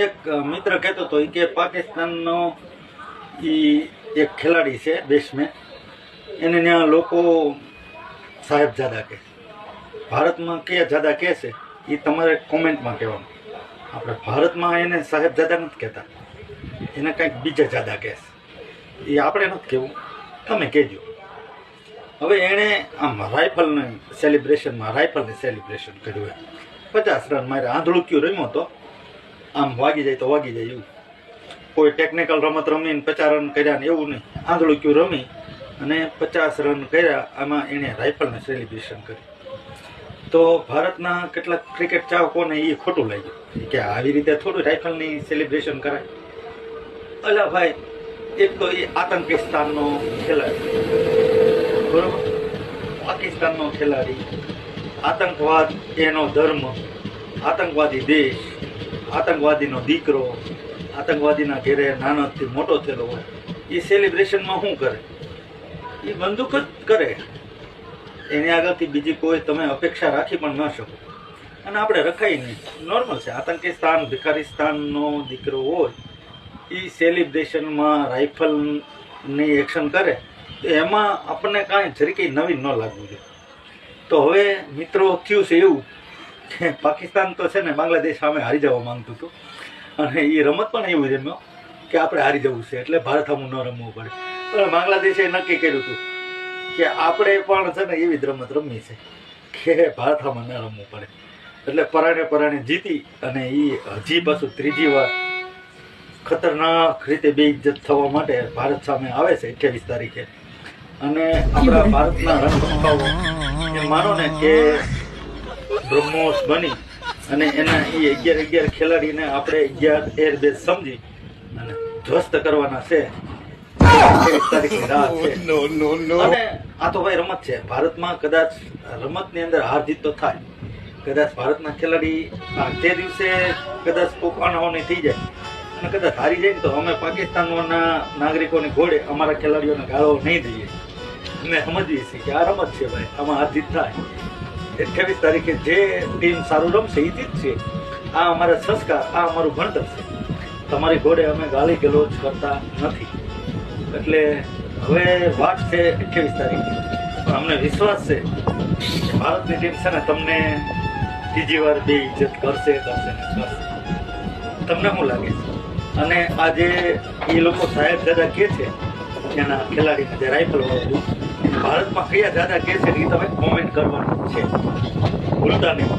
એક મિત્ર કહેતો હતો કે પાકિસ્તાનનો એક ખેલાડી છે બેટ્સમેન, એને ત્યાં લોકો સાહેબજાદા કહે. ભારતમાં કયા જાદા કહે છે એ તમારે કોમેન્ટમાં કહેવાનું. આપણે ભારતમાં એને સાહેબજાદા નથી કહેતા, એને કંઈક બીજા જાદા કહે છે, એ આપણે નથી કહેવું, તમે કહેજો. હવે એણે આમ રાઇફલની સેલિબ્રેશન કર્યું. 50 રન મારે આંધળું ક્યું રમ્યો હતો, આમ વાગી જાય તો વાગી જાય એવું. કોઈ ટેકનિકલ રમત રમીને 50 રન કર્યા ને એવું નહીં, આંધળું ક્યું રમી અને 50 રન કર્યા. આમાં એણે રાઇફલને સેલિબ્રેશન કર્યું. તો ભારતના કેટલાક ક્રિકેટ ચાહકોને એ ખોટું લાગ્યું કે આવી રીતે થોડું રાઇફલની સેલિબ્રેશન કરાય. અલા ભાઈ, એક તો એ આતંકિસ્તાનનો ખેલાડી, બરોબર, પાકિસ્તાનનો ખેલાડી, આતંકવાદ એનો ધર્મ, આતંકવાદી દેશ, આતંકવાદીનો દીકરો, આતંકવાદીના ઘેરે નાનાથી મોટો થયેલો હોય, એ સેલિબ્રેશનમાં શું કરે? એ બંદૂક જ કરે. એની આગળથી બીજી કોઈ તમે અપેક્ષા રાખી પણ ન શકો. અને આપણે રખાય નહીં, નોર્મલ છે. આતંકિસ્તાન ભિખારિસ્તાનનો દીકરો હોય એ સેલિબ્રેશનમાં રાઇફલની એક્શન કરે તો એમાં આપણને કાંઈ જરીકે નવીન ન લાગવું જોઈએ. તો હવે મિત્રો થયું છે એવું કે પાકિસ્તાન તો છે ને બાંગ્લાદેશ સામે હારી જવા માંગતું હતું, અને એ રમત પણ એવું રમ્યો કે આપણે હારી જવું છે એટલે ભારત સામું ન રમવું પડે. પણ બાંગ્લાદેશે નક્કી કર્યું હતું કે આપણે પણ છે ને એવી જ રમત રમવી છે કે ભારત સામે ન રમવું પડે. એટલે પરાણે જીતી અને એ હજી પાછું ત્રીજી વાર ખતરનાક રીતે બેઇજ્જત થવા માટે ભારત સામે આવે છે 28 તારીખે. અને આપણા ભારતના રણભંકાઓ એ માનો ને કે બ્રહ્મોસ બની અને એના એ 11 ખેલાડીને આપણે 11 એરબેઝ સમજી અને ધ્વસ્ત કરવાના છે. 28 તારીખની રાત છે. અને આ તો ભાઈ રમત છે. ભારતમાં કદાચ રમતની અંદર હાર જીત તો થાય. કદાચ ભારતના ખેલાડી તે દિવસે કદાચ તોફાનોની થઈ જાય અને કદાચ હારી જાય ને તો અમે પાકિસ્તાનના નાગરિકોની ઘોડે અમારા ખેલાડીઓને ગાળો નહીં દઈએ. અમે સમજીએ છીએ કે આ રમત છે ભાઈ, આમાં હાર જીત થાય. 28 તારીખે જે ટીમ સારું રમશે એ જીતશે. આ અમારા સંસ્કાર, આ અમારું ભણતર છે. તમારી ઘોડે અમે ગાળી ગલોચ કરતા નથી. એટલે હવે વાત છે 28 તારીખે. પણ અમને વિશ્વાસ છે કે ભારતની ટીમ છે ને તમને ત્રીજી વાર બેઇજ્જત કરશે. તમને શું લાગે છે? અને આજે એ લોકો સાહેબજાદા કહે છે એના ખેલાડીને જે રાઇફલ વાળું, ભારતમાં કયા જાદા કહે છે એ તમે કોમેન્ટ કરવાનું છે, ભૂલતા નહીં.